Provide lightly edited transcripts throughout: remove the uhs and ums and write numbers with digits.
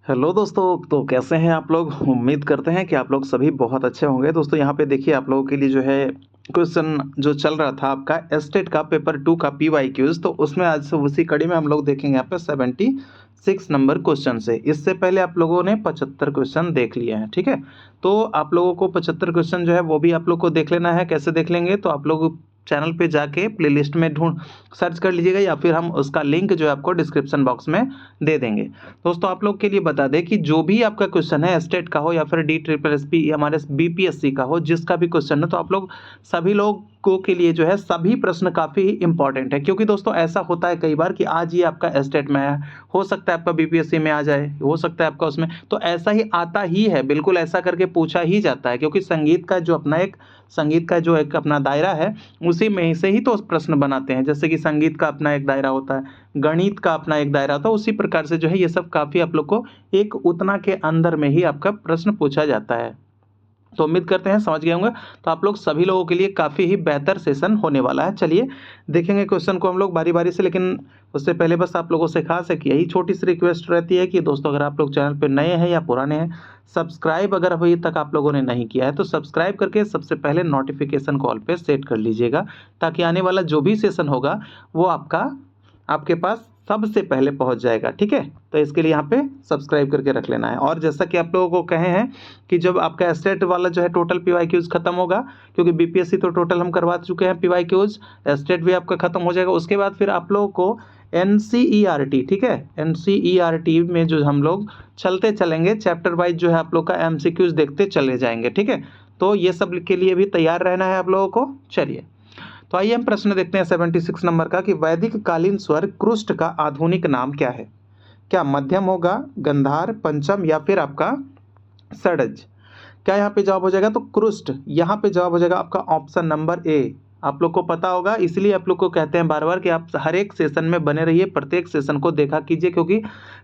Hello दोस्तों, तो कैसे हैं आप लोग? उम्मीद करते हैं कि आप लोग सभी बहुत अच्छे होंगे। दोस्तों यहाँ पे देखिए आप लोगों के लिए जो है क्वेश्चन जो चल रहा था आपका एस्टेट का पेपर 2 का पीवाईक्यूज, तो उसमें आज से उसी कड़ी में हम लोग देखेंगे यहाँ पे 76 नंबर क्वेश्चन से। इससे पहले आप लोगों ने 75 क्वेश्चन देख लिए हैं, ठीक है। तो आप लोगों को 75 क्वेश्चन जो है वो भी आप लोग को देख लेना है। कैसे देख लेंगे? तो आप लोग चैनल पे जाके प्लेलिस्ट में ढूंढ सर्च कर लीजिएगा, या फिर हम उसका लिंक जो है आपको डिस्क्रिप्शन बॉक्स में दे देंगे। दोस्तों आप लोग के लिए बता दें कि जो भी आपका क्वेश्चन है स्टेट का हो या फिर DSSS हमारे बीपीएससी का हो, जिसका भी क्वेश्चन है, तो आप लोग सभी लोगों के लिए जो है सभी प्रश्न काफ़ी इंपॉर्टेंट है। क्योंकि दोस्तों ऐसा होता है कई बार कि आज ये आपका स्टेट में है, हो सकता है आपका बीपीएससी में आ जाए, हो सकता है आपका उसमें, तो ऐसा ही आता ही है, बिल्कुल ऐसा करके पूछा ही जाता है। क्योंकि संगीत का जो एक अपना दायरा है, उसी में से ही तो प्रश्न बनाते हैं। जैसे कि संगीत का अपना एक दायरा होता है, गणित का अपना एक दायरा होता है, उसी प्रकार से जो है ये सब काफ़ी आप लोग को एक उतना के अंदर में ही आपका प्रश्न पूछा जाता है। तो उम्मीद करते हैं समझ गए होंगे। तो आप लोग सभी लोगों के लिए काफ़ी ही बेहतर सेशन होने वाला है। चलिए देखेंगे क्वेश्चन को हम लोग बारी बारी से, लेकिन उससे पहले बस आप लोगों से खास एक यही छोटी सी रिक्वेस्ट रहती है कि दोस्तों अगर आप लोग चैनल पर नए हैं या पुराने हैं, सब्सक्राइब अगर अभी तक आप लोगों ने नहीं किया है तो सब्सक्राइब करके सबसे पहले नोटिफिकेशन कॉल पे सेट कर लीजिएगा, ताकि आने वाला जो भी सेशन होगा वो आपके पास सबसे पहले पहुंच जाएगा, ठीक है। तो इसके लिए यहाँ पे सब्सक्राइब करके रख लेना है। और जैसा कि आप लोगों को कहे हैं कि जब आपका स्टेट वाला जो है टोटल पीवाईक्यूज खत्म होगा, क्योंकि बीपीएससी तो टोटल हम करवा चुके हैं पीवाईक्यूज, स्टेट भी आपका खत्म हो जाएगा। उसके बाद फिर आप लोगों को एनसीईआरटी, ठीक है, एनसीईआरटी में जो हम लोग चलते चलेंगे चैप्टर वाइज, जो है आप लोग का एमसीक्यूज देखते चले जाएंगे, ठीक है। तो ये सब के लिए भी तैयार रहना है आप लोगों को। चलिए तो आइए हम प्रश्न देखते हैं 76 नंबर का कि वैदिक कालीन स्वर क्रुष्ट का आधुनिक नाम क्या है? क्या मध्यम होगा, गंधार, पंचम या फिर आपका षडज? क्या यहाँ पे जवाब हो जाएगा? तो क्रुष्ट यहाँ पे जवाब हो जाएगा आपका ऑप्शन नंबर ए। आप लोग को पता होगा, इसलिए आप लोग को कहते हैं बार बार कि आप हर एक सेशन में बने रहिए, प्रत्येक सेशन को देखा कीजिए, क्योंकि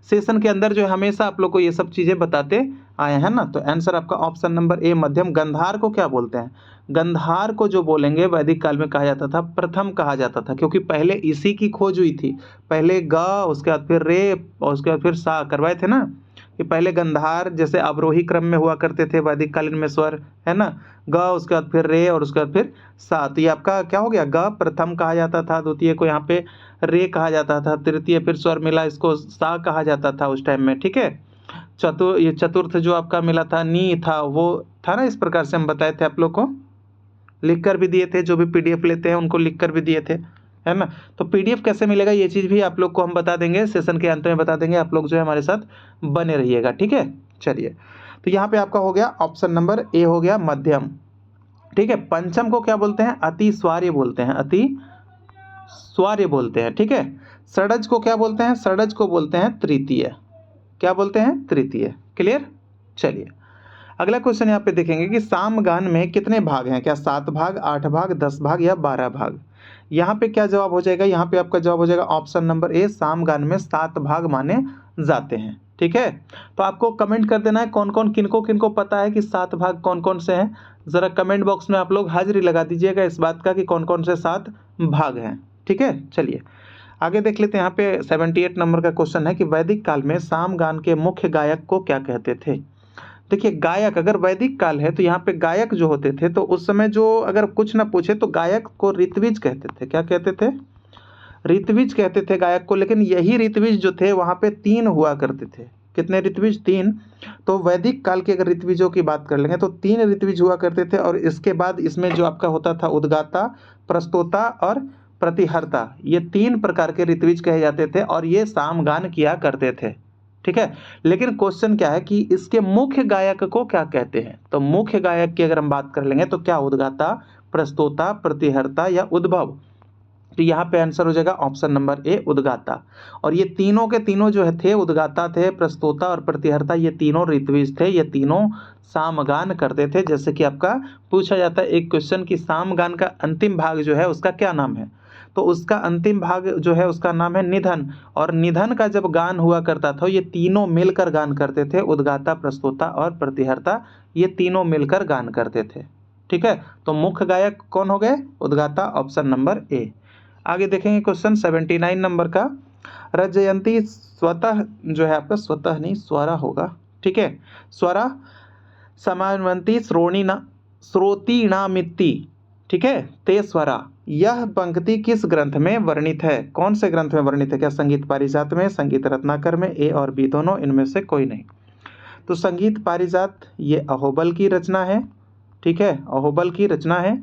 सेशन के अंदर जो है हमेशा आप लोग को ये सब चीज़ें बताते आए हैं ना। तो आंसर आपका ऑप्शन नंबर ए मध्यम। गंधार को क्या बोलते हैं? गंधार को जो बोलेंगे वैदिक काल में कहा जाता था, प्रथम कहा जाता था, क्योंकि पहले इसी की खोज हुई थी। पहले ग, उसके बाद फिर रे, और उसके बाद फिर सा करवाए थे ना, कि पहले गंधार जैसे अवरोही क्रम में हुआ करते थे वैदिक कालीन में स्वर, है ना, ग, उसके बाद फिर रे, और उसके बाद फिर सा। तो ये आपका क्या हो गया? ग प्रथम कहा जाता था, द्वितीय को यहाँ पे रे कहा जाता था, तृतीय फिर स्वर मिला इसको सा कहा जाता था उस टाइम में, ठीक है। ये चतुर्थ जो आपका मिला था नी था, वो था ना, इस प्रकार से हम बताए थे आप लोग को, लिख कर भी दिए थे। जो भी पीडीएफ लेते हैं उनको लिख कर भी दिए थे, है ना। तो पीडीएफ कैसे मिलेगा ये चीज़ भी आप लोग को हम बता देंगे, सेशन के अंत में बता देंगे। आप लोग जो है हमारे साथ बने रहिएगा, ठीक है। चलिए तो यहाँ पे आपका हो गया ऑप्शन नंबर ए हो गया मध्यम, ठीक है। पंचम को क्या बोलते हैं? अति स्वार्य बोलते हैं, अति स्वार्य बोलते हैं, ठीक है। षडज को क्या बोलते हैं? षडज को बोलते हैं तृतीय। क्या बोलते हैं? तृतीय। क्लियर? चलिए अगला क्वेश्चन यहाँ पे देखेंगे कि सामगान में कितने भाग हैं? क्या 7 भाग, 8 भाग, 10 भाग या 12 भाग? यहाँ पे क्या जवाब हो जाएगा? यहाँ पे आपका जवाब हो जाएगा ऑप्शन नंबर ए, सामगान में 7 भाग माने जाते हैं, ठीक है। तो आपको कमेंट कर देना है कौन कौन किनको किनको पता है कि 7 भाग कौन कौन से हैं। ज़रा कमेंट बॉक्स में आप लोग हाजिरी लगा दीजिएगा इस बात का कि कौन कौन से 7 भाग हैं, ठीक है। चलिए आगे देख लेते हैं। यहाँ पे 78 नंबर का क्वेश्चन है कि वैदिक काल में सामगान के मुख्य गायक को क्या कहते थे? देखिए गायक, अगर वैदिक काल है तो यहाँ पे गायक जो होते थे, तो उस समय जो अगर कुछ ना पूछे तो गायक को ऋत्विज कहते थे। क्या कहते थे? ऋत्विज कहते थे गायक को। लेकिन यही ऋत्विज जो थे वहाँ पे 3 हुआ करते थे। कितने ऋत्विज? 3। तो वैदिक काल के अगर ऋत्विजों की बात कर लेंगे तो 3 ऋत्विज हुआ करते थे, और इसके बाद इसमें जो आपका होता था उद्गाता, प्रस्तोता और प्रतिहर्ता, ये 3 प्रकार के ऋत्विज कहे जाते थे, और ये सामगान किया करते थे, ठीक है। लेकिन क्वेश्चन क्या है कि इसके मुख्य गायक को क्या कहते हैं? तो मुख्य गायक की अगर हम बात कर लेंगे तो क्या उद्गाता, प्रस्तोता, प्रतिहर्ता या उद्भव? तो यहाँ पे आंसर हो जाएगा ऑप्शन नंबर ए, उद्गाता। और ये तीनों के तीनों जो थे, उद्गाता थे, प्रस्तोता और प्रतिहर्ता, ये तीनों ऋत्विज थे, ये तीनों सामगान करते थे। जैसे कि आपका पूछा जाता है एक क्वेश्चन कि सामगान का अंतिम भाग जो है उसका क्या नाम है? तो उसका अंतिम भाग जो है उसका नाम है निधन। और निधन का जब गान हुआ करता था, ये तीनों मिलकर गान करते थे, उद्गाता, प्रस्तोता और प्रतिहर्ता, ये तीनों मिलकर गान करते थे, ठीक है। तो मुख्य गायक कौन हो गए? उद्गाता, ऑप्शन नंबर ए। आगे देखेंगे क्वेश्चन 79 नंबर का रजयंती स्वतः जो है आपका, स्वतः नहीं स्वरा होगा, ठीक है, स्वरा समानवंती श्रोतीणामिति, ठीक है, ते स्वरा। यह पंक्ति किस ग्रंथ में वर्णित है? कौन से ग्रंथ में वर्णित है? क्या संगीत पारिजात में, संगीत रत्नाकर में, ए और बी दोनों, इनमें से कोई नहीं। तो संगीत पारिजात ये अहोबल की रचना है, ठीक है, अहोबल की रचना है।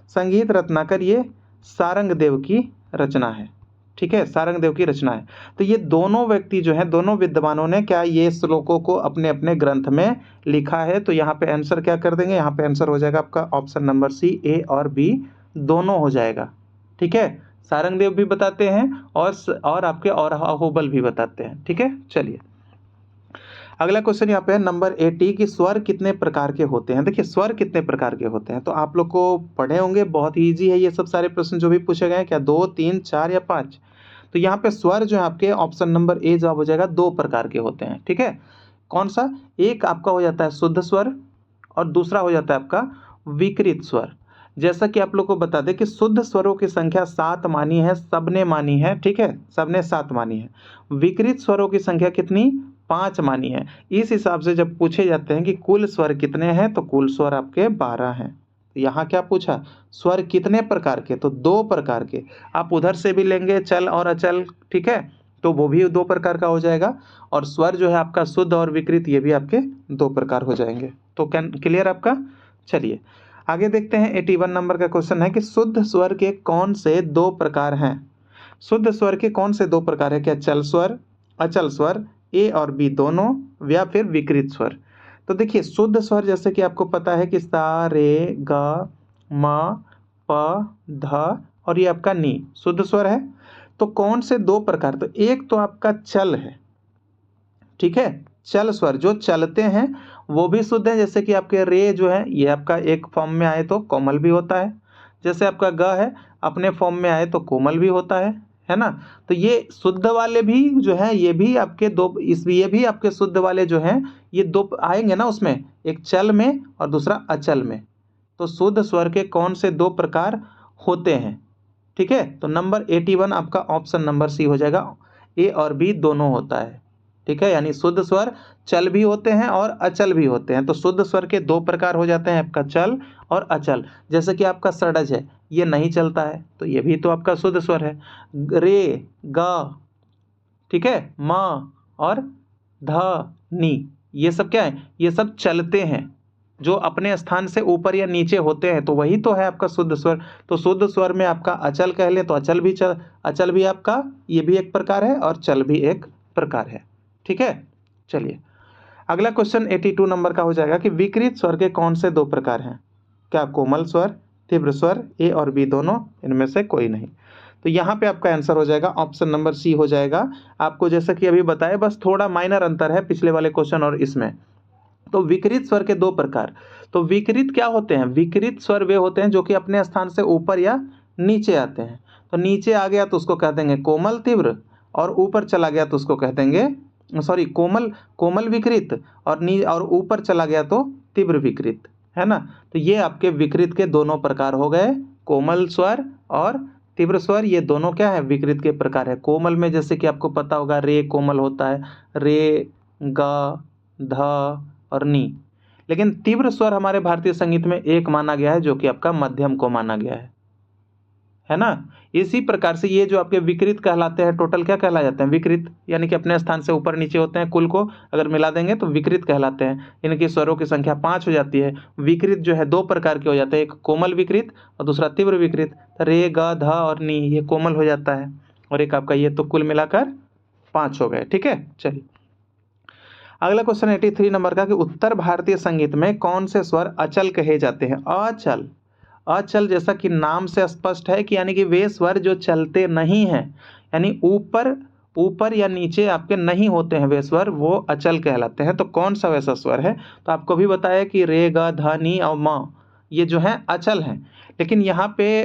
संगीत रत्नाकर ये सारंगदेव की रचना है, ठीक है, सारंगदेव की रचना है। तो ये दोनों व्यक्ति जो हैं, दोनों विद्वानों ने क्या ये श्लोकों को अपने अपने ग्रंथ में लिखा है। तो यहाँ पे आंसर क्या कर देंगे? यहाँ पे आंसर हो जाएगा आपका ऑप्शन नंबर सी, ए और बी दोनों हो जाएगा, ठीक है। सारंगदेव भी बताते हैं और आपके और अहोबल भी बताते हैं, ठीक है। चलिए अगला क्वेश्चन यहाँ पे है नंबर 80 कि स्वर कितने प्रकार के होते हैं। देखिए स्वर कितने प्रकार के होते हैं, तो आप लोग को पढ़े होंगे, बहुत ही ईजी है ये सब सारे प्रश्न जो भी पूछे गए हैं, क्या 2, 3, 4 या 5। तो यहाँ पे स्वर जो है आपके ऑप्शन नंबर ए जवाब हो जाएगा, 2 प्रकार के होते हैं, ठीक है। कौन सा? एक आपका हो जाता है शुद्ध स्वर और दूसरा हो जाता है आपका विकृत स्वर। जैसा कि आप लोग को बता दें कि शुद्ध स्वरों की संख्या 7 मानी है, सबने मानी है, ठीक है, सबने 7 मानी है। विकृत स्वरों की संख्या कितनी? 5 मानी है। इस हिसाब से जब पूछे जाते हैं कि कुल स्वर कितने हैं, तो कुल स्वर आपके 12 हैं। यहाँ क्या पूछा? स्वर कितने प्रकार के? तो 2 प्रकार के। आप उधर से भी लेंगे चल और अचल, ठीक है, तो वो भी 2 प्रकार का हो जाएगा। और स्वर जो है आपका शुद्ध और विकृत, ये भी आपके 2 प्रकार हो जाएंगे। तो क्लियर आपका? चलिए आगे देखते हैं। 81 नंबर का क्वेश्चन है कि शुद्ध स्वर के कौन से 2 प्रकार हैं? शुद्ध स्वर के कौन से 2 प्रकार है? क्या चल स्वर, अचल स्वर, ए और बी दोनों, या फिर विकृत स्वर? तो देखिए शुद्ध स्वर जैसे कि आपको पता है कि सा रे ग म प ध और ये आपका नी शुद्ध स्वर है। तो कौन से 2 प्रकार? तो एक तो आपका चल है, ठीक है, चल स्वर जो चलते हैं वो भी शुद्ध है। जैसे कि आपके रे जो है ये आपका एक फॉर्म में आए तो कोमल भी होता है, जैसे आपका ग है अपने फॉर्म में आए तो कोमल भी होता है ना। तो ये शुद्ध वाले भी जो है ये भी आपके 2, ये भी आपके शुद्ध वाले जो हैं ये 2 आएंगे ना उसमें, एक चल में और दूसरा अचल में। तो शुद्ध स्वर के कौन से 2 प्रकार होते हैं? ठीक है, तो नंबर 81 आपका ऑप्शन नंबर सी हो जाएगा, ए और बी दोनों होता है, ठीक है। यानी शुद्ध स्वर चल भी होते हैं और अचल भी होते हैं। तो शुद्ध स्वर के 2 प्रकार हो जाते हैं, आपका चल और अचल। जैसे कि आपका षडज है, ये नहीं चलता है, तो ये भी तो आपका शुद्ध स्वर है। रे ग, ठीक है, म और ध नी, ये सब क्या है? ये सब चलते हैं, जो अपने स्थान से ऊपर या नीचे होते हैं, तो वही तो है आपका शुद्ध स्वर। तो शुद्ध स्वर में आपका अचल कह लें तो अचल भी आपका ये भी एक प्रकार है और चल भी एक प्रकार है, ठीक है। चलिए अगला क्वेश्चन 82 नंबर का हो जाएगा कि विकृत स्वर के कौन से 2 प्रकार हैं? क्या कोमल स्वर, तीव्र स्वर, ए और बी दोनों, इनमें से कोई नहीं। तो यहाँ पे आपका आंसर हो जाएगा ऑप्शन नंबर सी हो जाएगा। आपको जैसा कि अभी बताया, बस थोड़ा माइनर अंतर है पिछले वाले क्वेश्चन और इसमें। तो विकृत स्वर के 2 प्रकार, तो विकृत क्या होते हैं? विकृत स्वर वे होते हैं जो कि अपने स्थान से ऊपर या नीचे आते हैं। तो नीचे आ गया तो उसको कह देंगे कोमल तीव्र, और ऊपर चला गया तो उसको कह देंगे कोमल विकृत, और ऊपर चला गया तो तीव्र विकृत, है ना। तो ये आपके विकृत के दोनों प्रकार हो गए, कोमल स्वर और तीव्र स्वर, ये दोनों क्या है? विकृत के प्रकार है। कोमल में जैसे कि आपको पता होगा रे कोमल होता है, रे ग ध और नी। लेकिन तीव्र स्वर हमारे भारतीय संगीत में एक माना गया है, जो कि आपका मध्यम को माना गया है ना। इसी प्रकार से ये जो आपके विकृत कहलाते हैं, टोटल क्या कहला जाते हैं? विकृत, यानी कि अपने स्थान से ऊपर नीचे होते हैं, कुल को अगर मिला देंगे तो विकृत कहलाते हैं। इनकी स्वरों की संख्या 5 हो जाती है। विकृत जो है 2 प्रकार के हो जाते हैं, एक कोमल विकृत और दूसरा तीव्र विकृत। रे ग ध और नी ये कोमल हो जाता है, और एक आपका ये, तो कुल मिलाकर 5 हो गए, ठीक है। चलिए अगला क्वेश्चन 83 नंबर का कि उत्तर भारतीय संगीत में कौन से स्वर अचल कहे जाते हैं? अचल, अचल जैसा कि नाम से स्पष्ट है कि यानी कि वे स्वर जो चलते नहीं हैं, यानी ऊपर या नीचे आपके नहीं होते हैं वे स्वर, वो अचल कहलाते हैं। तो कौन सा वैसा स्वर है? तो आपको भी बताया कि रे ग ध नी और म ये जो है अचल हैं, लेकिन यहाँ पे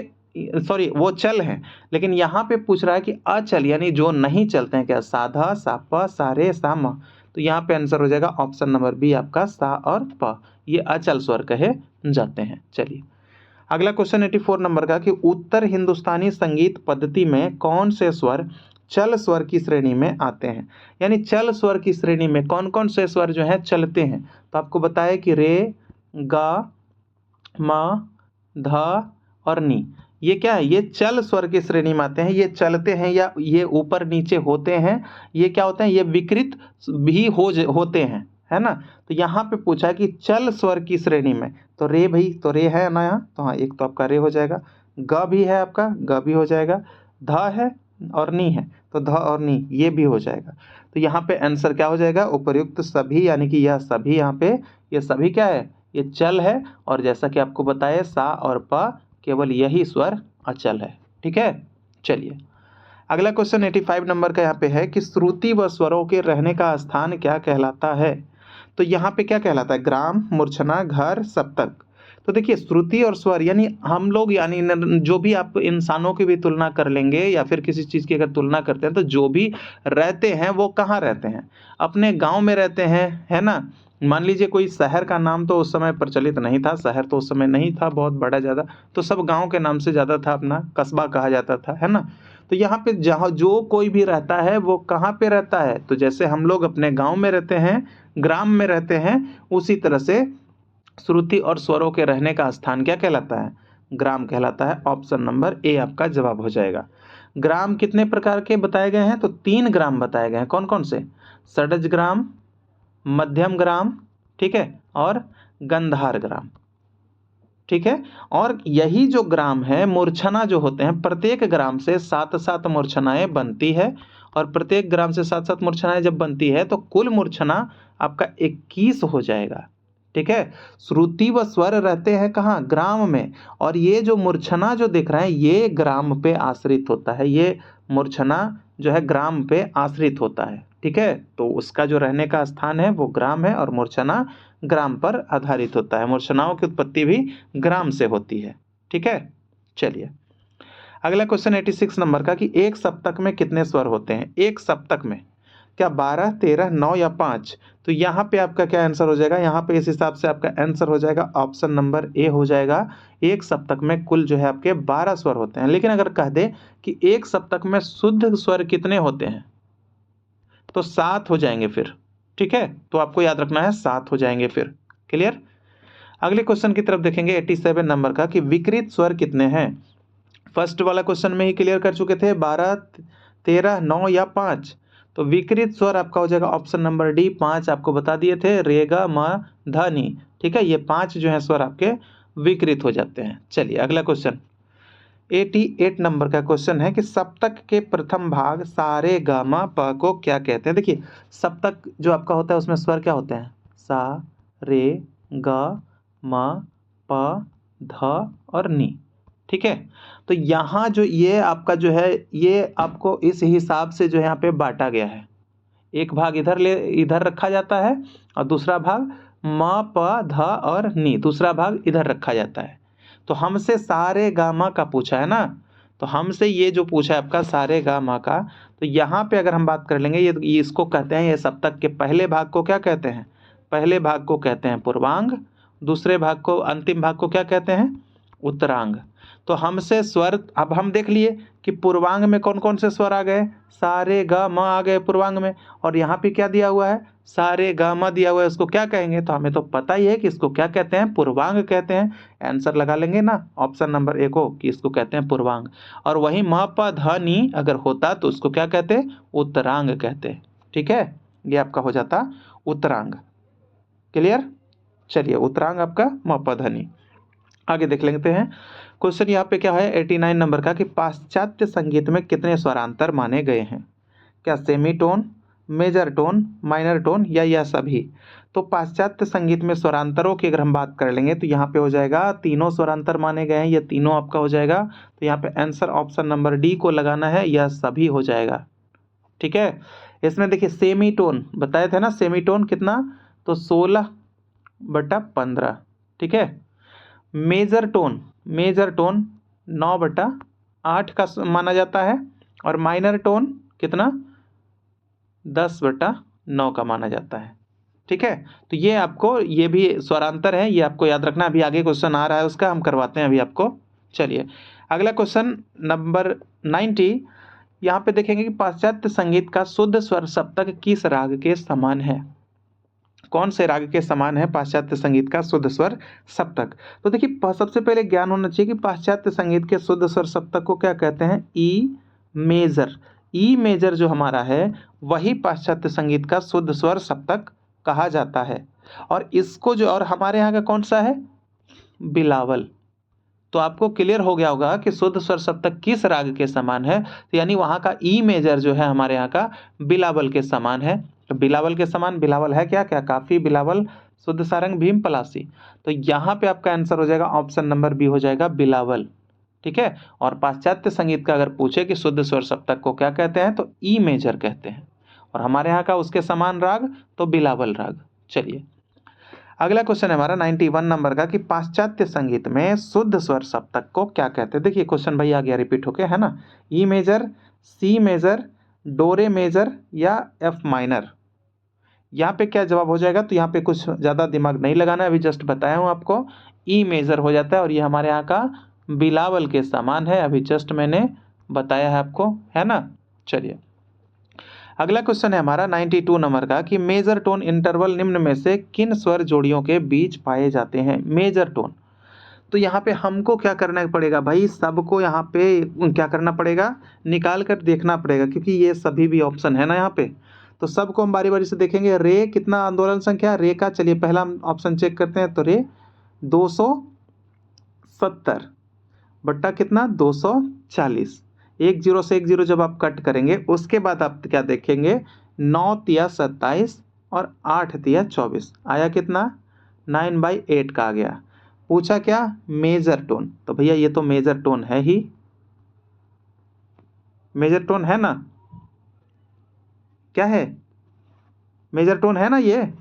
वो चल हैं, लेकिन यहाँ पे पूछ रहा है कि अचल यानी जो नहीं चलते हैं, क्या सा ध सा प सा रे सा म। तो यहाँ पे आंसर हो जाएगा ऑप्शन नंबर बी आपका सा और प, ये अचल स्वर कहे जाते हैं। चलिए अगला क्वेश्चन 84 नंबर का कि उत्तर हिंदुस्तानी संगीत पद्धति में कौन से स्वर चल स्वर की श्रेणी में आते हैं। यानी चल स्वर की श्रेणी में कौन कौन से स्वर जो हैं चलते हैं, तो आपको बताया कि रे, गा, मा, धा और नी, ये क्या है, ये चल स्वर की श्रेणी में आते हैं। ये चलते हैं या ये ऊपर नीचे होते हैं, ये क्या होते हैं, ये विकृत भी होते हैं, है ना। तो यहाँ पे पूछा कि चल स्वर की श्रेणी में, तो रे भाई, तो रे है ना यहाँ, तो हाँ एक तो आपका रे हो जाएगा, ग भी है आपका, ग भी हो जाएगा, ध है और नी है, तो ध और नी ये भी हो जाएगा। तो यहाँ पे आंसर क्या हो जाएगा, उपर्युक्त सभी, यानी कि यह सभी, यहाँ पे ये सभी क्या है, ये चल है। और जैसा कि आपको बताया सा और प केवल यही स्वर अचल है। ठीक है, चलिए अगला क्वेश्चन 85 नंबर का यहाँ पे है कि श्रुति व स्वरों के रहने का स्थान क्या कहलाता है। तो यहाँ पे क्या कहलाता है, ग्राम, मूर्छना, घर, सप्तक। तो देखिए श्रुति और स्वर यानी हम लोग, यानी जो भी आप इंसानों की भी तुलना कर लेंगे या फिर किसी चीज़ की अगर तुलना करते हैं, तो जो भी रहते हैं वो कहाँ रहते हैं, अपने गांव में रहते हैं, है ना। मान लीजिए कोई शहर का नाम तो उस समय प्रचलित नहीं था, शहर तो उस समय नहीं था बहुत बड़ा ज़्यादा, तो सब गांव के नाम से ज़्यादा था, अपना कस्बा कहा जाता था, है ना। तो यहाँ पे जहाँ जो कोई भी रहता है वो कहाँ पे रहता है, तो जैसे हम लोग अपने गांव में रहते हैं, ग्राम में रहते हैं, उसी तरह से श्रुति और स्वरों के रहने का स्थान क्या कहलाता है, ग्राम कहलाता है। ऑप्शन नंबर ए आपका जवाब हो जाएगा। ग्राम कितने प्रकार के बताए गए हैं, तो 3 ग्राम बताए गए हैं। कौन कौन से, षडज ग्राम, मध्यम ग्राम, ठीक है, और गंधार ग्राम। ठीक है, और यही जो ग्राम है, मूर्छना जो होते हैं, प्रत्येक ग्राम से 7-7 मूर्छनाएं बनती है, और प्रत्येक ग्राम से 7-7 मूर्छनाएं जब बनती है तो कुल मूर्छना आपका 21 हो जाएगा। ठीक है, श्रुति व स्वर रहते हैं कहाँ, ग्राम में, और ये जो मूर्छना जो दिख रहा है ये ग्राम पे आश्रित होता है, ये मूर्छना जो है ग्राम पे आश्रित होता है। ठीक है, तो उसका जो रहने का स्थान है वो ग्राम है, और मूर्छना ग्राम पर आधारित होता है, मूर्छनाओं की उत्पत्ति भी ग्राम से होती है। ठीक है, चलिए अगला क्वेश्चन 86 नंबर का कि एक सप्तक में कितने स्वर होते हैं। एक सप्तक में क्या 12, 13, 9 या 5। तो यहाँ पे आपका क्या आंसर हो जाएगा, यहाँ पे इस हिसाब से आपका आंसर हो जाएगा ऑप्शन नंबर ए हो जाएगा। एक सप्तक में कुल जो है आपके 12 स्वर होते हैं। लेकिन अगर कह दे कि एक सप्तक में शुद्ध स्वर कितने होते हैं, तो 7 हो जाएंगे फिर। ठीक है, तो आपको याद रखना है 7 हो जाएंगे फिर। क्लियर, अगले क्वेश्चन की तरफ देखेंगे 87 नंबर का कि विकृत स्वर कितने हैं। फर्स्ट वाला क्वेश्चन में ही क्लियर कर चुके थे, 12, 13, 9 या 5। तो विकृत स्वर आपका हो जाएगा ऑप्शन नंबर डी, 5 आपको बता दिए थे, रेगा, मा, धा, नी। ठीक है, ये 5 जो है स्वर आपके विकृत हो जाते हैं। चलिए अगला क्वेश्चन 88 नंबर का क्वेश्चन है कि सप्तक के प्रथम भाग सारे गामा प को क्या कहते हैं। देखिए सप्तक जो आपका होता है उसमें स्वर क्या होते हैं, सा, रे, ग, म, प, ध और नी। ठीक है, तो यहाँ जो ये आपका जो है ये आपको इस हिसाब से जो है यहाँ पे बांटा गया है। एक भाग इधर रखा जाता है, और दूसरा भाग म, प, ध और नी, दूसरा भाग इधर रखा जाता है। तो हमसे सारे गामा का पूछा है ना, तो हमसे ये जो पूछा है आपका सारे गामा का, तो यहाँ पे अगर हम बात कर लेंगे, ये इसको कहते हैं, ये सप्तक के पहले भाग को क्या कहते हैं, पहले भाग को कहते हैं पूर्वांग, दूसरे भाग को, अंतिम भाग को क्या कहते हैं, उत्तरांग। तो हमसे स्वर अब हम देख लिए कि पूर्वांग में कौन कौन से स्वर आ गए, सारे ग म आ गए पूर्वांग में, और यहाँ पे क्या दिया हुआ है, सारे ग म दिया हुआ है, उसको क्या कहेंगे, तो हमें तो पता ही है कि इसको क्या कहते हैं, पूर्वांग कहते हैं। आंसर लगा लेंगे ना ऑप्शन नंबर ए को कि इसको कहते हैं पूर्वांग। और वही म प ध नी अगर होता तो उसको क्या कहते, उत्तरांग कहते। ठीक है, ये आपका हो जाता उत्तरांग। क्लियर, चलिए उत्तरांग आपका म प ध नी। आगे देख लेते हैं क्वेश्चन यहाँ पे क्या है 89 नंबर का कि पाश्चात्य संगीत में कितने स्वरांतर माने गए हैं। क्या semitone, major tone, minor tone या यह सभी। तो पाश्चात्य संगीत में स्वरांतरों की अगर हम बात कर लेंगे तो यहाँ पे हो जाएगा तीनों स्वरांतर माने गए हैं, ये तीनों आपका हो जाएगा। तो यहाँ पे आंसर ऑप्शन नंबर डी को लगाना है, यह सभी हो जाएगा। ठीक है, इसमें देखिए सेमीटोन बताए थे ना, सेमीटोन कितना, तो 16/15। ठीक है, मेजर टोन 9/8 का माना जाता है, और माइनर टोन कितना 10/9 का माना जाता है। ठीक है, तो ये आपको, ये भी स्वरांतर है, ये आपको याद रखना। अभी आगे क्वेश्चन आ रहा है उसका हम करवाते हैं अभी आपको। चलिए अगला क्वेश्चन नंबर 90 यहाँ पे देखेंगे कि पाश्चात्य संगीत का शुद्ध स्वर सप्तक किस राग के समान है। कौन से राग के समान है पाश्चात्य संगीत का शुद्ध स्वर सप्तक। तो देखिए सबसे पहले ज्ञान होना चाहिए कि पाश्चात्य संगीत के शुद्ध स्वर सप्तक को क्या कहते हैं, ई मेजर। ई मेजर जो हमारा है वही पाश्चात्य संगीत का शुद्ध स्वर सप्तक कहा जाता है। और इसको जो, और हमारे यहाँ का कौन सा है, बिलावल। तो आपको क्लियर हो गया होगा कि शुद्ध स्वर सप्तक किस राग के समान है, तो यानी वहाँ का ई मेजर जो है हमारे यहाँ का बिलावल के समान है। तो बिलावल के समान, बिलावल है क्या, क्या काफी, बिलावल, शुद्ध सारंग, भीम, पलासी। तो यहाँ पे आपका आंसर हो जाएगा ऑप्शन नंबर बी हो जाएगा, बिलावल। ठीक है। और पाश्चात्य संगीत का अगर पूछे कि शुद्ध स्वर सप्तक को क्या कहते हैं, तो ई मेजर कहते हैं। और हमारे यहाँ का उसके समान राग तो बिलावल राग। चलिए अगला क्वेश्चन है हमारा 91 नंबर का कि पाश्चात्य संगीत में शुद्ध स्वर सप्तक को क्या कहते हैं। देखिए क्वेश्चन भाई आ गया रिपीट होके, है ना। ई मेजर, सी मेजर, डोरे मेजर या एफ माइनर। यहाँ पे क्या जवाब हो जाएगा, तो यहाँ पे कुछ ज़्यादा दिमाग नहीं लगाना है, अभी जस्ट बताया हूँ आपको, ई मेजर हो जाता है। और ये हमारे यहाँ का बिलावल के समान है, अभी जस्ट मैंने बताया है आपको, है ना। चलिए अगला क्वेश्चन है हमारा 92 नंबर का कि मेजर टोन इंटरवल निम्न में से किन स्वर जोड़ियों के बीच पाए जाते हैं। मेजर टोन, तो यहाँ पे हमको क्या करना पड़ेगा भाई, सबको यहाँ पे क्या करना पड़ेगा, निकाल कर देखना पड़ेगा, क्योंकि ये सभी भी ऑप्शन है ना यहाँ पे। तो सबको हम बारी बारी से देखेंगे। रे कितना आंदोलन संख्या रे का, चलिए पहला हम ऑप्शन चेक करते हैं। तो रे 270 बट्टा कितना 240, 10 से 10 जब आप कट करेंगे उसके बाद आप क्या देखेंगे, 9 तिया 27 और 8 तिया 24, आया कितना 9/8 का आ गया। पूछा क्या, मेजर टोन, तो भैया ये तो मेजर टोन है ही, मेजर टोन है ना, क्या है, मेजर टोन है ना ये।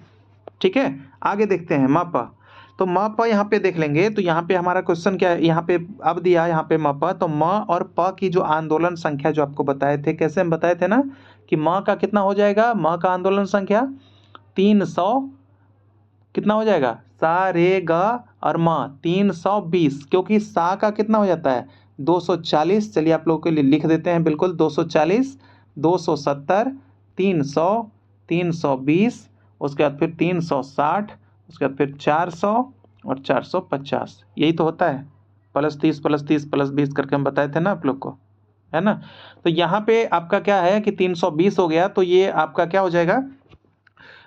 ठीक है आगे देखते हैं मापा। तो मापा यहाँ पे देख लेंगे, तो यहाँ पे हमारा क्वेश्चन क्या है, यहाँ पे अब दिया यहाँ पे मापा, तो म और प की जो आंदोलन संख्या जो आपको बताए थे, कैसे हम बताए थे ना कि म का कितना हो जाएगा, म का आंदोलन संख्या 300 कितना हो जाएगा, सा रे ग और म 320, क्योंकि सा का कितना हो जाता है 240। चलिए आप लोगों के लिए लिख देते हैं, बिल्कुल 240, 270, 300, 320, उसके बाद फिर 360, उसके बाद फिर 400 और 450, यही तो होता है। +30 +30 +20 करके हम बताए थे ना आप लोग को, है ना। तो यहाँ पे आपका क्या है कि 320 हो गया, तो ये आपका क्या हो जाएगा,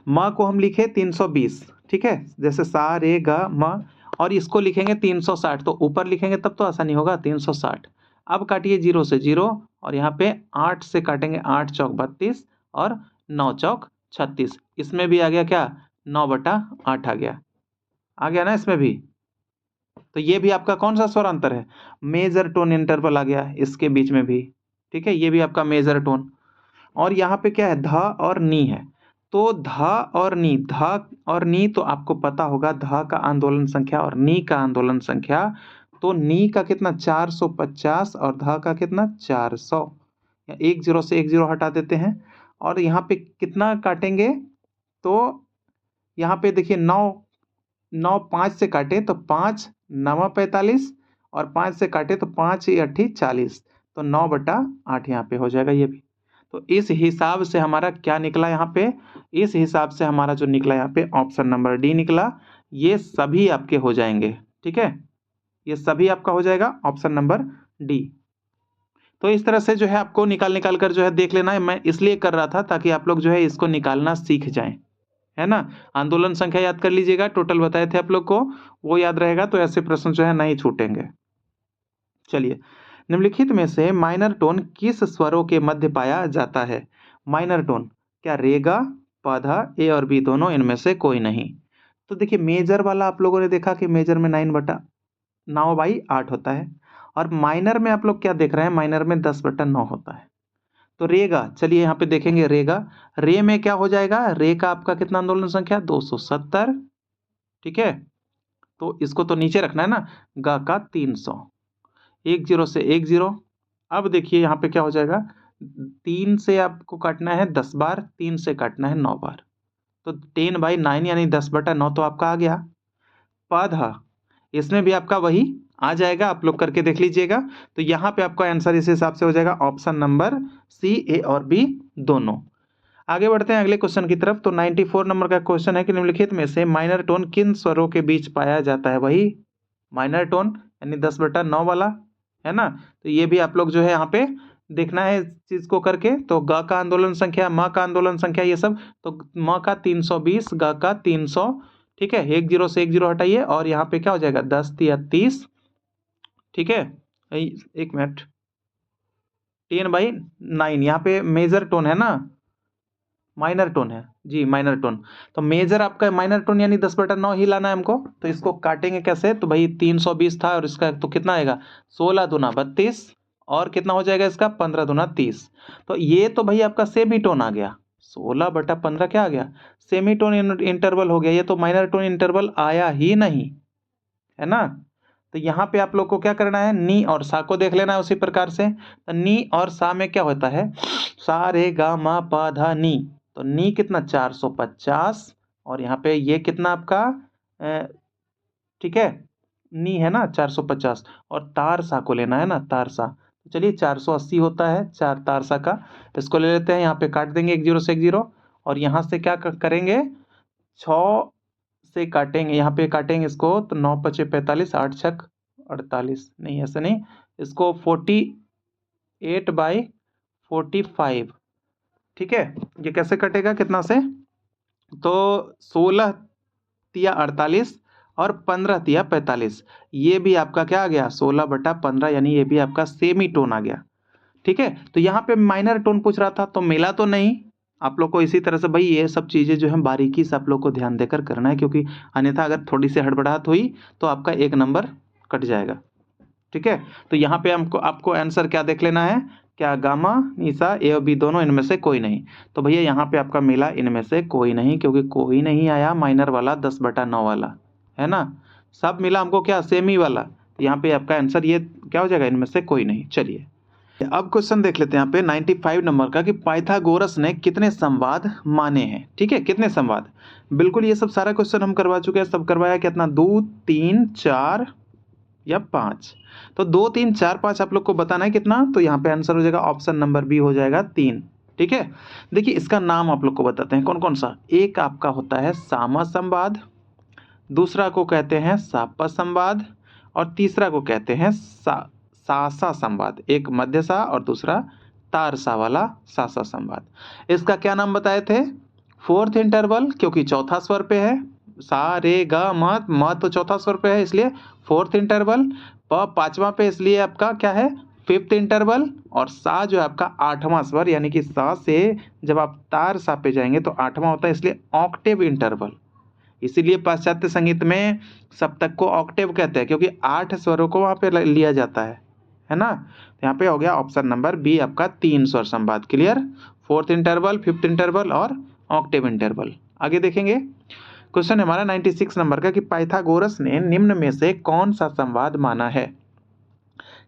म को हम लिखे 320, ठीक है, जैसे सा रे ग म, और इसको लिखेंगे 360, तो ऊपर लिखेंगे तब तो आसानी होगा 360। अब काटिए 0 से 0, और यहाँ पे 8 से काटेंगे, 8 चौक 32 और 9 चौक 36, इसमें भी आ गया क्या 9/8 आ गया ना इसमें भी। तो ये भी आपका कौन सा स्वरांतर है, मेजर टोन इंटरवल आ गया इसके बीच में भी। ठीक है, ये भी आपका मेजर टोन। और यहाँ पे क्या है, ध और नी है, तो ध और नी, ध और नी तो आपको पता होगा, ध का आंदोलन संख्या और नी का आंदोलन संख्या, तो नी का कितना 450 और ध का कितना 400। 10 से 10 हटा देते हैं, और यहाँ पे कितना काटेंगे, तो यहाँ पे देखिए 9, 9 5 से काटे तो 5 9 45, और 5 से काटे तो 5 8 40, तो 9/8 यहाँ पे हो जाएगा ये भी। तो इस हिसाब से हमारा क्या निकला यहाँ पे, इस हिसाब से हमारा जो निकला यहाँ पे ऑप्शन नंबर डी निकला। ये सभी आपके हो जाएंगे, ठीक है, ये सभी आपका हो जाएगा ऑप्शन नंबर डी। तो इस तरह से जो है आपको निकाल कर जो है देख लेना है, मैं इसलिए कर रहा था ताकि आप लोग जो है इसको निकालना सीख जाएं, है ना। आंदोलन संख्या याद कर लीजिएगा, टोटल बताए थे आप लोग को, वो याद रहेगा, तो ऐसे प्रश्न जो है नहीं छूटेंगे। चलिए निम्नलिखित में से माइनर टोन किस स्वरों के मध्य पाया जाता है। माइनर टोन क्या, रेगा, पधा, ए और बी दोनों, इनमें से कोई नहीं। तो देखिए मेजर वाला आप लोगों ने देखा कि मेजर में 9/8 होता है, और माइनर में आप लोग क्या देख रहे हैं, माइनर में 10/9 होता है। तो रेगा, चलिए यहाँ पे देखेंगे रेगा, रे में क्या हो जाएगा, रे का आपका कितना आंदोलन संख्या 270, ठीक है, तो इसको तो नीचे रखना है ना, गा का 300, 10 से 10। अब देखिए यहाँ पे क्या हो जाएगा, 3 से आपको काटना है 10 बार, 3 से काटना है 9 बार, तो 10/9 यानी 10/9 तो आपका आ गया। पद इसमें भी आपका वही आ जाएगा, आप लोग करके देख लीजिएगा। तो यहाँ पे आपका आंसर इस हिसाब से हो जाएगा ऑप्शन नंबर सी, ए और बी दोनों। आगे बढ़ते हैं अगले क्वेश्चन की तरफ। तो 94 नंबर का क्वेश्चन है कि निम्नलिखित में से माइनर टोन किन स्वरों के बीच पाया जाता है। वही माइनर टोन यानी 10/9 वाला, है ना। तो ये भी आप लोग जो है यहाँ पे देखना है इस चीज को करके। तो ग का आंदोलन संख्या, म का आंदोलन संख्या, ये सब। तो म का 320, ग का 300, ठीक है। 10 से 10 हटाइए और यहाँ पे क्या हो जाएगा 10 या 30, ठीक है। एक मिनट, 10/9 यहाँ पे मेजर टोन है ना, माइनर टोन है जी, माइनर टोन। तो मेजर आपका माइनर टोन यानी 10/9 ही लाना है हमको। तो इसको काटेंगे कैसे, तो भाई 320 था और इसका तो कितना आएगा 16 दूना 32 और कितना हो जाएगा इसका 15 दूना 30। तो ये तो भाई आपका सेमी टोन आ गया, 16/15 क्या आ गया सेमी टोन इंटरवल हो गया। ये तो माइनर टोन इंटरवल आया ही नहीं, है ना। तो यहाँ पे आप लोग को क्या करना है, नी और सा को देख लेना है उसी प्रकार से। तो नी और सा में क्या होता है, सा रे गा मा पा धा नी। तो नी कितना 450 और यहाँ पे ये कितना आपका ठीक है, नी है ना 450 और तार सा को लेना है ना, तार सा। तो चलिए 480 होता है चार तार सा का, इसको ले लेते हैं। यहाँ पे काट देंगे 10 से 10 और यहाँ से क्या करेंगे 6 से काटेंगे, यहाँ पे काटेंगे इसको। तो 9 × 5 = 45, 8 × 6 = 48, नहीं ऐसे नहीं, इसको 48/45, ठीक है। ये कैसे कटेगा कितना से, तो 16 तिया 48 और 15 तिया 45, ये भी आपका क्या आ गया 16/15, यानी ये भी आपका सेमी टोन आ गया, ठीक है। तो यहाँ पे माइनर टोन पूछ रहा था तो मिला तो नहीं। आप लोग को इसी तरह से भाई ये सब चीज़ें जो है बारीकी से आप लोग को ध्यान देकर करना है, क्योंकि अन्यथा अगर थोड़ी सी हड़बड़ाहट हुई तो आपका 1 नंबर कट जाएगा, ठीक है। तो यहाँ पे हमको आपको आंसर क्या देख लेना है, क्या गामा ईसा ए और बी दोनों इनमें से कोई नहीं। तो भैया यहाँ पे आपका मिला इनमें से कोई नहीं, क्योंकि कोई नहीं आया माइनर वाला 10/9 वाला, है ना। सब मिला हमको क्या सेमी वाला। तो यहाँ पे आपका आंसर ये क्या हो जाएगा, इनमें से कोई नहीं। चलिए अब क्वेश्चन देख लेते हैं यहाँ पे 95 नंबर का कि पाइथागोरस ने कितने संवाद माने हैं, ठीक है। कितने संवाद, बिल्कुल ये सब सारा क्वेश्चन हम करवा चुके हैं। सब करवाया कितना 2, 3, 4 या 5। तो 2, 3, 4, 5 आप लोग को बताना है कितना। तो यहाँ पे आंसर हो जाएगा ऑप्शन नंबर बी हो जाएगा 3, ठीक है। देखिए इसका नाम आप लोग को बताते हैं कौन कौन सा। एक आपका होता है सामा संवाद, दूसरा को कहते हैं सापा संवाद और तीसरा को कहते हैं सासा संवाद। एक मध्य सा और दूसरा तार सा वाला सासा संवाद। इसका क्या नाम बताए थे, फोर्थ इंटरवल, क्योंकि चौथा स्वर पे है। सा रे ग म तो चौथा स्वर पे है इसलिए फोर्थ इंटरवल। प पांचवा पे इसलिए आपका क्या है फिफ्थ इंटरवल। और सा जो है आपका 8वां स्वर, यानी कि सा से जब आप तार सा पे जाएंगे तो 8वां होता है, इसलिए ऑक्टेव इंटरवल। इसीलिए पाश्चात्य संगीत में सप्तक को ऑक्टेव कहते हैं, क्योंकि 8 स्वरों को वहां पे लिया जाता है ना। तो यहाँ पे हो गया ऑप्शन नंबर बी आपका 3 स्वर संवाद। Clear, fourth interval, fifth interval और ऑक्टेव इंटरवल। आगे देखेंगे क्वेश्चन हमारा 96 नंबर का कि पाइथागोरस ने निम्न में से कौन सा संवाद माना है।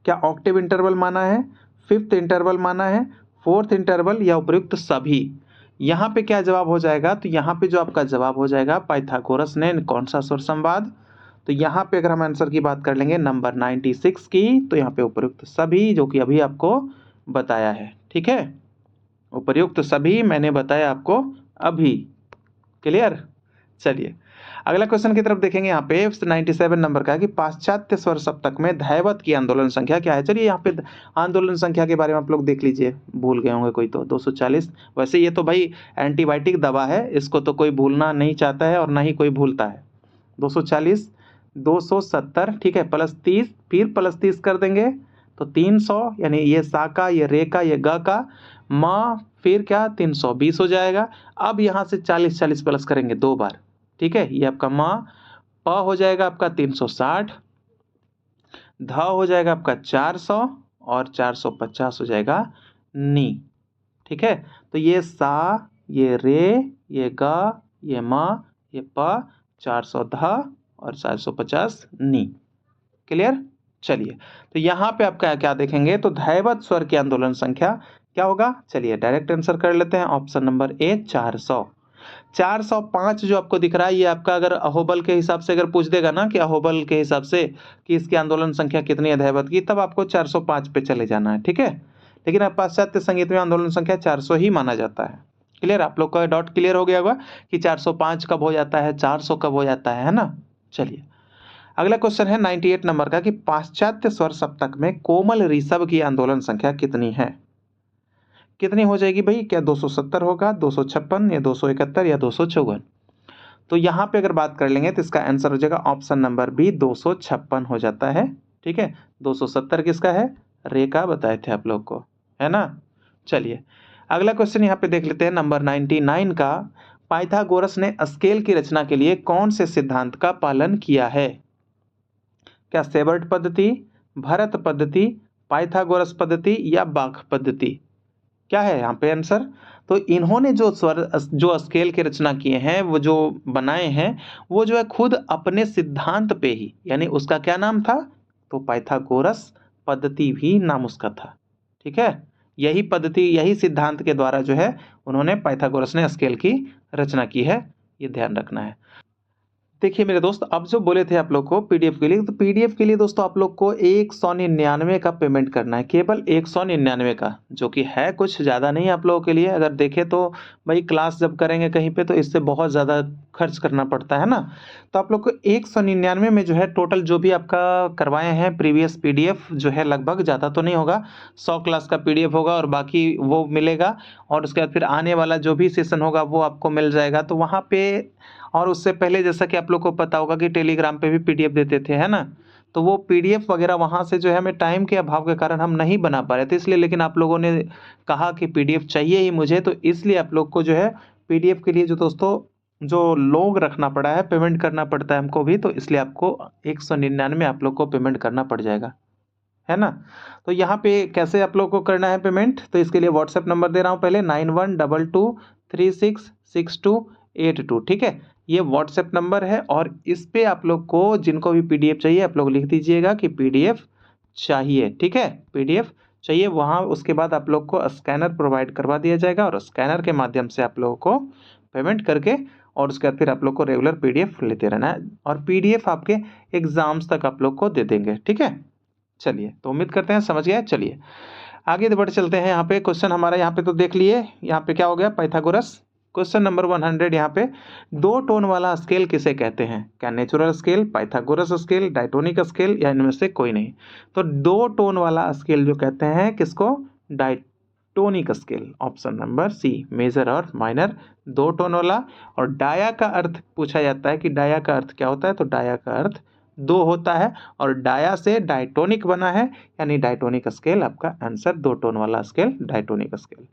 क्या ऑक्टेव इंटरवल माना है, फिफ्थ इंटरवल माना है, फोर्थ इंटरवल या उपयुक्त सभी। यहाँ पे क्या जवाब हो जाएगा, तो यहाँ पे जो आपका जवाब हो जाएगा पाइथागोरस ने कौन सा स्वर संवाद। तो यहाँ पे अगर हम आंसर की बात कर लेंगे नंबर 96 की, तो यहाँ पे उपयुक्त सभी, जो कि अभी आपको बताया है, ठीक है। उपयुक्त सभी मैंने बताया आपको अभी। क्लियर, चलिए अगला क्वेश्चन की तरफ देखेंगे। यहाँ पे 97 नंबर का कि पाश्चात्य स्वर सप्तक में धैवत की आंदोलन संख्या क्या है। चलिए यहाँ पे आंदोलन संख्या के बारे में आप लोग देख लीजिए, भूल गए होंगे कोई तो 240। वैसे ये तो भाई एंटीबायोटिक दवा है, इसको तो कोई भूलना नहीं चाहता है और ना ही कोई भूलता है। 240, 270, ठीक है, +30, फिर +30 कर देंगे तो 300, यानी ये सा का, ये रे का, ये ग का, म फिर क्या 320 हो जाएगा। अब यहाँ से 40 प्लस करेंगे 2 बार, ठीक है। ये आपका म, प हो जाएगा आपका 360, ध हो जाएगा आपका 400 और 450 हो जाएगा नी, ठीक है। तो ये सा, ये रे, ये ग, ये म, ये प, 400 ध और 450 नी। क्लियर, चलिए तो यहाँ पे आपका क्या देखेंगे, तो धैवत स्वर की आंदोलन संख्या क्या होगा। चलिए डायरेक्ट आंसर कर लेते हैं, ऑप्शन नंबर ए 400। 405 जो आपको दिख रहा है ये आपका अगर अहोबल के हिसाब से अगर पूछ देगा ना कि अहोबल के हिसाब से कि इसकी आंदोलन संख्या कितनी है अध्यायबद्ध की, तब आपको 405 पे चले जाना है, ठीक है। लेकिन अब पाश्चात्य संगीत में आंदोलन संख्या 400 ही माना जाता है। क्लियर, आप लोग का डाउट क्लियर हो गया होगा कि 405 कब हो जाता है, 400 कब हो जाता है ना। चलिए अगला क्वेश्चन है 98 नंबर का कि पाश्चात्य स्वर सप्तक में कोमल ऋषभ की आंदोलन संख्या कितनी है। कितनी हो जाएगी भाई, क्या 270 होगा, 256 या 271 या 254। तो यहाँ पे अगर बात कर लेंगे तो इसका आंसर हो जाएगा ऑप्शन नंबर बी 256 हो जाता है, ठीक है। 270 किसका है, रे का बताए थे आप लोग को, है ना। चलिए अगला क्वेश्चन यहाँ पे देख लेते हैं नंबर 99 का। पाइथागोरस ने स्केल की रचना के लिए कौन से सिद्धांत का पालन किया है। क्या सेबर्ट पद्धति, भरत पद्धति, पाइथागोरस पद्धति या बाख पद्धति, क्या है यहाँ पे आंसर। तो इन्होंने जो स्केल की रचना किए हैं, वो जो बनाए हैं, वो जो है खुद अपने सिद्धांत पे ही, यानी उसका क्या नाम था, तो पाइथागोरस पद्धति भी नाम उसका था, ठीक है। यही पद्धति, यही सिद्धांत के द्वारा जो है उन्होंने पाइथागोरस ने स्केल की रचना की है, ये ध्यान रखना है। देखिए मेरे दोस्त, अब जो बोले थे आप लोग को पीडीएफ के लिए, तो पीडीएफ के लिए दोस्तों आप लोग को 199 का पेमेंट करना है, केवल 199 का, जो कि है कुछ ज़्यादा नहीं आप लोगों के लिए। अगर देखें तो भाई क्लास जब करेंगे कहीं पे तो इससे बहुत ज़्यादा खर्च करना पड़ता है ना। तो आप लोग को 199 में जो है टोटल जो भी आपका करवाए हैं प्रीवियस पीडीएफ जो है, लगभग ज़्यादा तो नहीं होगा, 100 क्लास का पीडीएफ होगा और बाकी वो मिलेगा। और उसके बाद फिर आने वाला जो भी सेशन होगा वो आपको मिल जाएगा। तो वहाँ पे, और उससे पहले जैसा कि आप लोग को पता होगा कि टेलीग्राम पे भी पीडीएफ देते थे, है ना। तो वो पीडीएफ वगैरह वहाँ से जो है हमें टाइम के अभाव के कारण हम नहीं बना पा रहे थे, इसलिए। लेकिन आप लोगों ने कहा कि पीडीएफ चाहिए ही मुझे, तो इसलिए आप लोग को जो है पीडीएफ के लिए जो दोस्तों जो लोग रखना पड़ा है, पेमेंट करना पड़ता है हमको भी, तो इसलिए आपको 199 आप लोग को पेमेंट करना पड़ जाएगा, है ना। तो यहाँ पे कैसे आप लोग को करना है पेमेंट, तो इसके लिए व्हाट्सएप नंबर दे रहा हूँ पहले 9122366282, ठीक है। ये व्हाट्सएप नंबर है और इस पे आप लोग को जिनको भी पीडीएफ चाहिए आप लोग लिख दीजिएगा कि पीडीएफ चाहिए, ठीक है, पीडीएफ चाहिए। वहाँ उसके बाद आप लोग को स्कैनर प्रोवाइड करवा दिया जाएगा और स्कैनर के माध्यम से आप लोगों को पेमेंट करके, और उसके बाद फिर आप लोग को रेगुलर पीडीएफ लेते रहना है, और पीडीएफ आपके एग्जाम्स तक आप लोग को दे देंगे, ठीक है। चलिए, तो उम्मीद करते हैं समझ गए। चलिए आगे बढ़ चलते हैं। यहाँ पे क्वेश्चन हमारा यहाँ पे तो देख लिए, यहाँ पे क्या हो गया, पाइथागोरस। क्वेश्चन नंबर 100 यहाँ पे, दो टोन वाला स्केल किसे कहते हैं। क्या natural scale, Pythagoras scale, diatonic scale, या इनमें से कोई नहीं। तो दो टोन वाला स्केल जो कहते हैं किसको, diatonic scale, option number C, major और माइनर, दो टोन वाला। और डाया का अर्थ पूछा जाता है कि डाया का अर्थ क्या होता है, तो डाया का अर्थ दो होता है, और डाया से डायटोनिक बना है, यानी डायटोनिक स्केल आपका आंसर, दो टोन वाला स्केल डायटोनिक स्केल।